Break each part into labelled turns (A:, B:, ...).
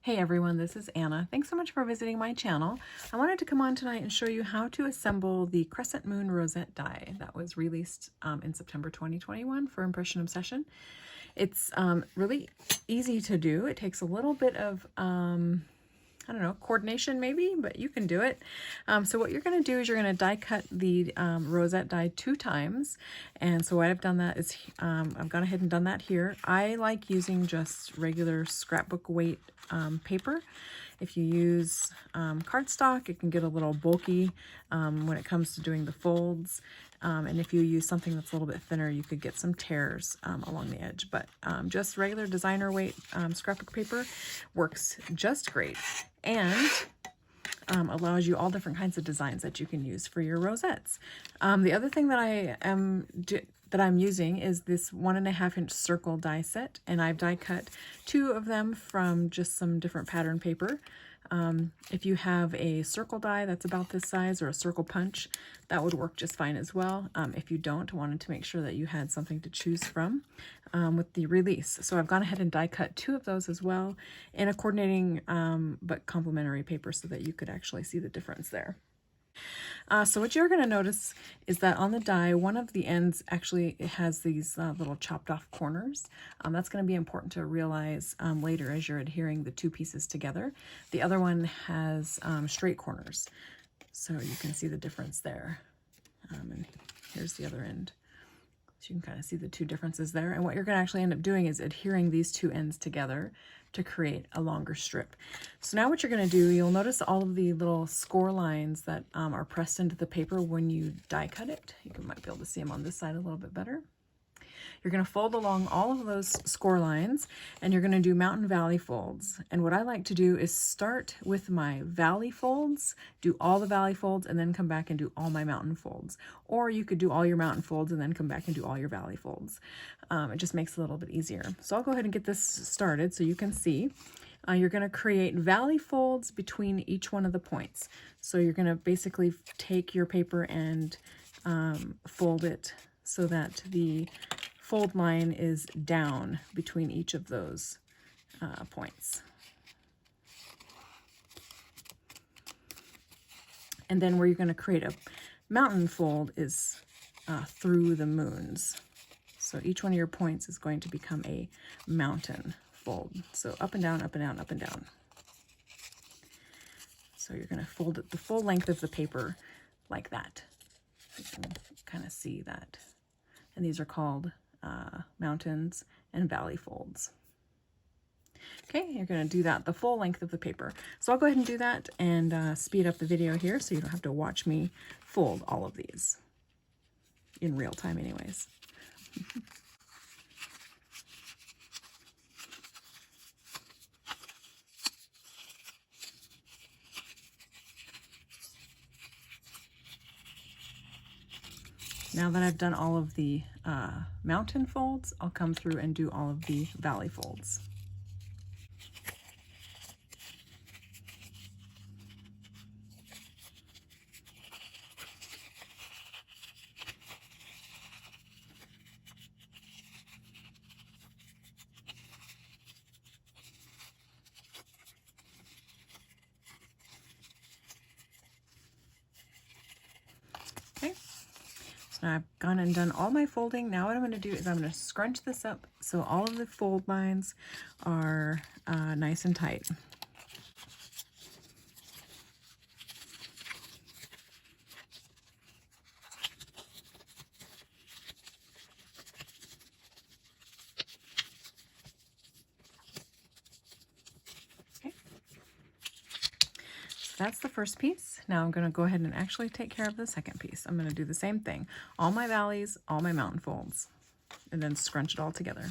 A: Hey everyone, this is Anna. Thanks so much for visiting my channel. I wanted to come on tonight and show you how to assemble the Crescent Moon Rosette die that was released in September 2021 for Impression Obsession. It's really easy to do. It takes a little bit of I don't know, coordination maybe, but you can do it. So what you're going to do is you're going to die cut the rosette die 2 times. And so what I've done that is I've gone ahead and done that here. I like using just regular scrapbook weight paper. If you use cardstock, it can get a little bulky when it comes to doing the folds. And if you use something that's a little bit thinner, you could get some tears along the edge. But just regular designer weight scrapbook paper works just great and allows you all different kinds of designs that you can use for your rosettes. The other thing that I'm using is this 1.5 inch circle die set, and I've die cut 2 of them from just some different pattern paper. If you have a circle die that's about this size or a circle punch, that would work just fine as well. If you don't, I wanted to make sure that you had something to choose from with the release. So I've gone ahead and die cut 2 of those as well in a coordinating but complementary paper so that you could actually see the difference there. So what you're going to notice is that on the die, one of the ends actually has these little chopped off corners. That's going to be important to realize later as you're adhering the 2 pieces together. The other one has straight corners, so you can see the difference there. And here's the other end. So you can kind of see the 2 differences there. And what you're going to actually end up doing is adhering these 2 ends together to create a longer strip. So now what you're going to do, you'll notice all of the little score lines that are pressed into the paper when you die cut it. You might be able to see them on this side a little bit better. You're going to fold along all of those score lines, and you're going to do mountain valley folds. And what I like to do is start with my valley folds, do all the valley folds, and then come back and do all my mountain folds. Or you could do all your mountain folds and then come back and do all your valley folds. It just makes it a little bit easier. So I'll go ahead and get this started so you can see. You're going to create valley folds between each one of the points. So you're going to basically take your paper and fold it so that the fold line is down between each of those points. And then where you're going to create a mountain fold is through the moons. So each one of your points is going to become a mountain fold. So up and down, up and down, up and down. So you're going to fold it the full length of the paper like that. You can kind of see that. And these are called mountains and valley folds. Okay, you're going to do that the full length of the paper. So I'll go ahead and do that and speed up the video here so you don't have to watch me fold all of these in real time anyways. Now that I've done all of the mountain folds, I'll come through and do all of the valley folds. Okay. Now I've gone and done all my folding. Now what I'm going to do is I'm going to scrunch this up so all of the fold lines are nice and tight. Okay. So that's the first piece. Now I'm going to go ahead and actually take care of the second piece. I'm going to do the same thing. All my valleys, all my mountain folds, and then scrunch it all together.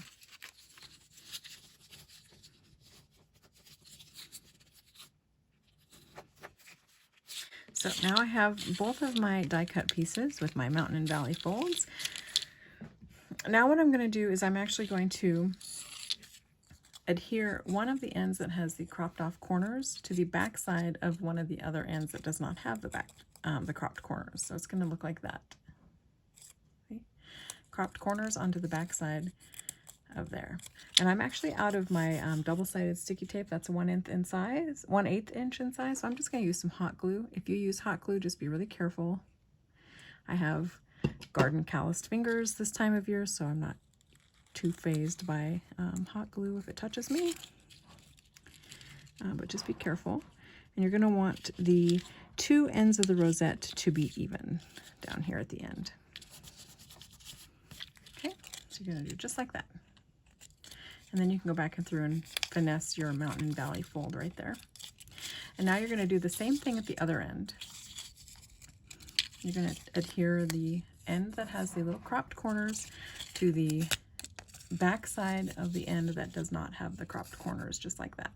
A: So now I have both of my die cut pieces with my mountain and valley folds. Now what I'm going to do is I'm actually going to adhere one of the ends that has the cropped off corners to the back side of one of the other ends that does not have the cropped corners. So it's going to look like that. See? Cropped corners onto the back side of there. And I'm actually out of my double-sided sticky tape. That's 1/8 in size, 1/8 inch in size. So I'm just going to use some hot glue. If you use hot glue, just be really careful. I have garden calloused fingers this time of year, so I'm not too phased by hot glue if it touches me. But just be careful. And you're going to want the two ends of the rosette to be even down here at the end. Okay, so you're going to do just like that. And then you can go back and through and finesse your mountain and valley fold right there. And now you're going to do the same thing at the other end. You're going to adhere the end that has the little cropped corners to the back side of the end that does not have the cropped corners, just like that.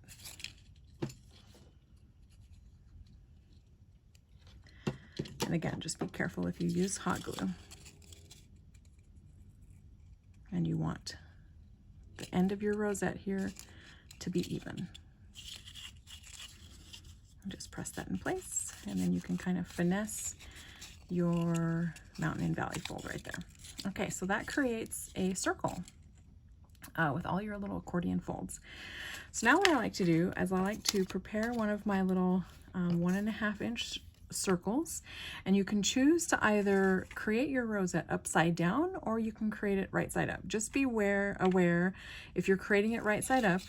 A: And again, just be careful if you use hot glue. And you want the end of your rosette here to be even. Just press that in place, and then you can kind of finesse your mountain and valley fold right there. Okay, so that creates a circle with all your little accordion folds. So now what I like to do is I like to prepare one of my little 1.5 inch circles, and you can choose to either create your rosette upside down or you can create it right side up. Just be aware if you're creating it right side up,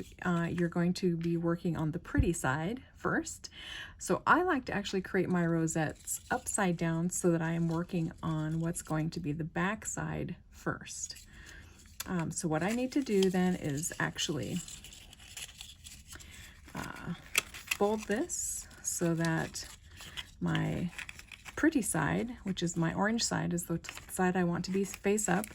A: you're going to be working on the pretty side first. So I like to actually create my rosettes upside down so that I am working on what's going to be the back side first. So what I need to do then is actually fold this so that my pretty side, which is my orange side, is the side I want to be face up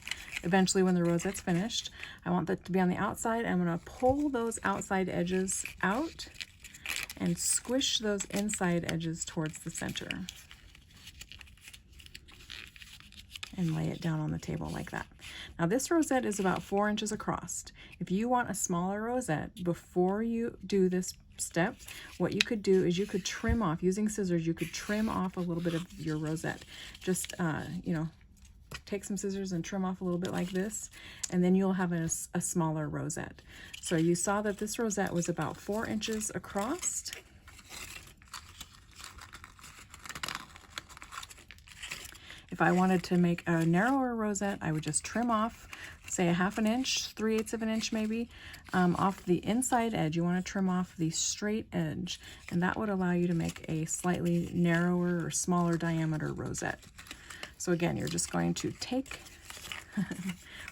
A: eventually when the rosette's finished. I want that to be on the outside. I'm going to pull those outside edges out and squish those inside edges towards the center and lay it down on the table like that. Now this rosette is about 4 inches across. If you want a smaller rosette, before you do this step, what you could do is you could trim off, using scissors, you could trim off a little bit of your rosette. Just, you know, take some scissors and trim off a little bit like this, and then you'll have a smaller rosette. So you saw that this rosette was about 4 inches across. If I wanted to make a narrower rosette, I would just trim off, say, 1/2 inch, 3/8 of an inch maybe, off the inside edge. You want to trim off the straight edge, and that would allow you to make a slightly narrower or smaller diameter rosette. So again, you're just going to take,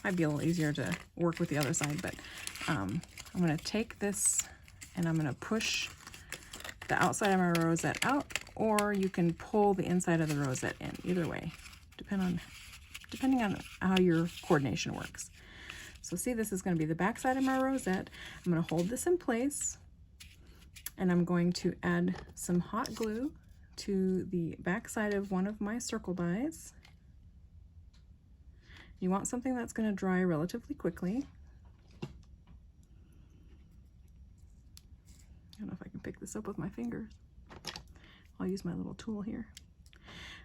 A: might be a little easier to work with the other side, but I'm going to take this and I'm going to push the outside of my rosette out, or you can pull the inside of the rosette in. Either way, depending on how your coordination works. So see, this is going to be the back side of my rosette. I'm going to hold this in place, and I'm going to add some hot glue to the back side of one of my circle dies. You want something that's going to dry relatively quickly. I don't know if I can pick this up with my fingers. I'll use my little tool here.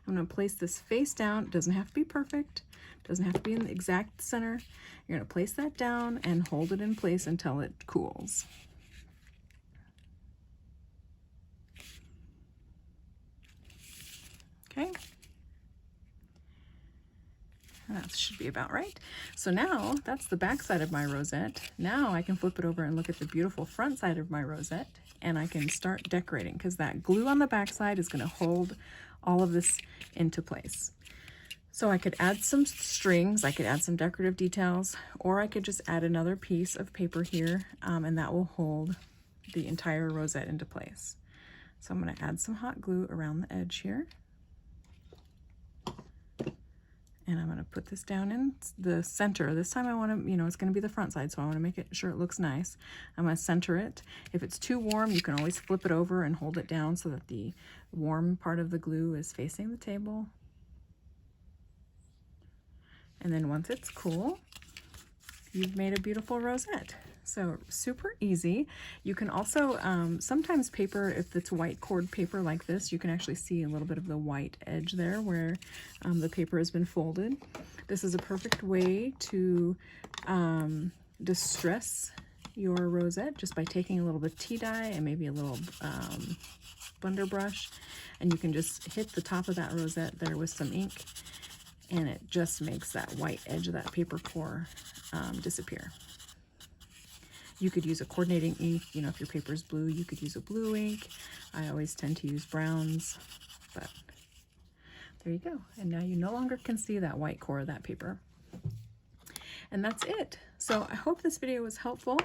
A: I'm going to place this face down. It doesn't have to be perfect. It doesn't have to be in the exact center. You're going to place that down and hold it in place until it cools. Okay. And that should be about right. So now that's the back side of my rosette. Now I can flip it over and look at the beautiful front side of my rosette, and I can start decorating because that glue on the back side is going to hold all of this into place. So I could add some strings, I could add some decorative details, or I could just add another piece of paper here, and that will hold the entire rosette into place. So I'm going to add some hot glue around the edge here. And I'm going to put this down in the center. This time I want to, it's going to be the front side, so I want to make it sure it looks nice. I'm going to center it. If it's too warm, you can always flip it over and hold it down so that the warm part of the glue is facing the table. And then once it's cool, you've made a beautiful rosette. So super easy. You can also, sometimes paper, if it's white cord paper like this, you can actually see a little bit of the white edge there where the paper has been folded. This is a perfect way to distress your rosette just by taking a little bit of tea dye and maybe a little blender brush, and you can just hit the top of that rosette there with some ink, and it just makes that white edge of that paper core disappear. You could use a coordinating ink, you know, if your paper is blue, you could use a blue ink. I always tend to use browns, but there you go. And now you no longer can see that white core of that paper. And that's it. So I hope this video was helpful,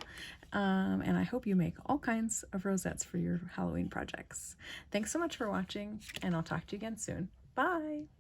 A: and I hope you make all kinds of rosettes for your Halloween projects. Thanks so much for watching, and I'll talk to you again soon. Bye!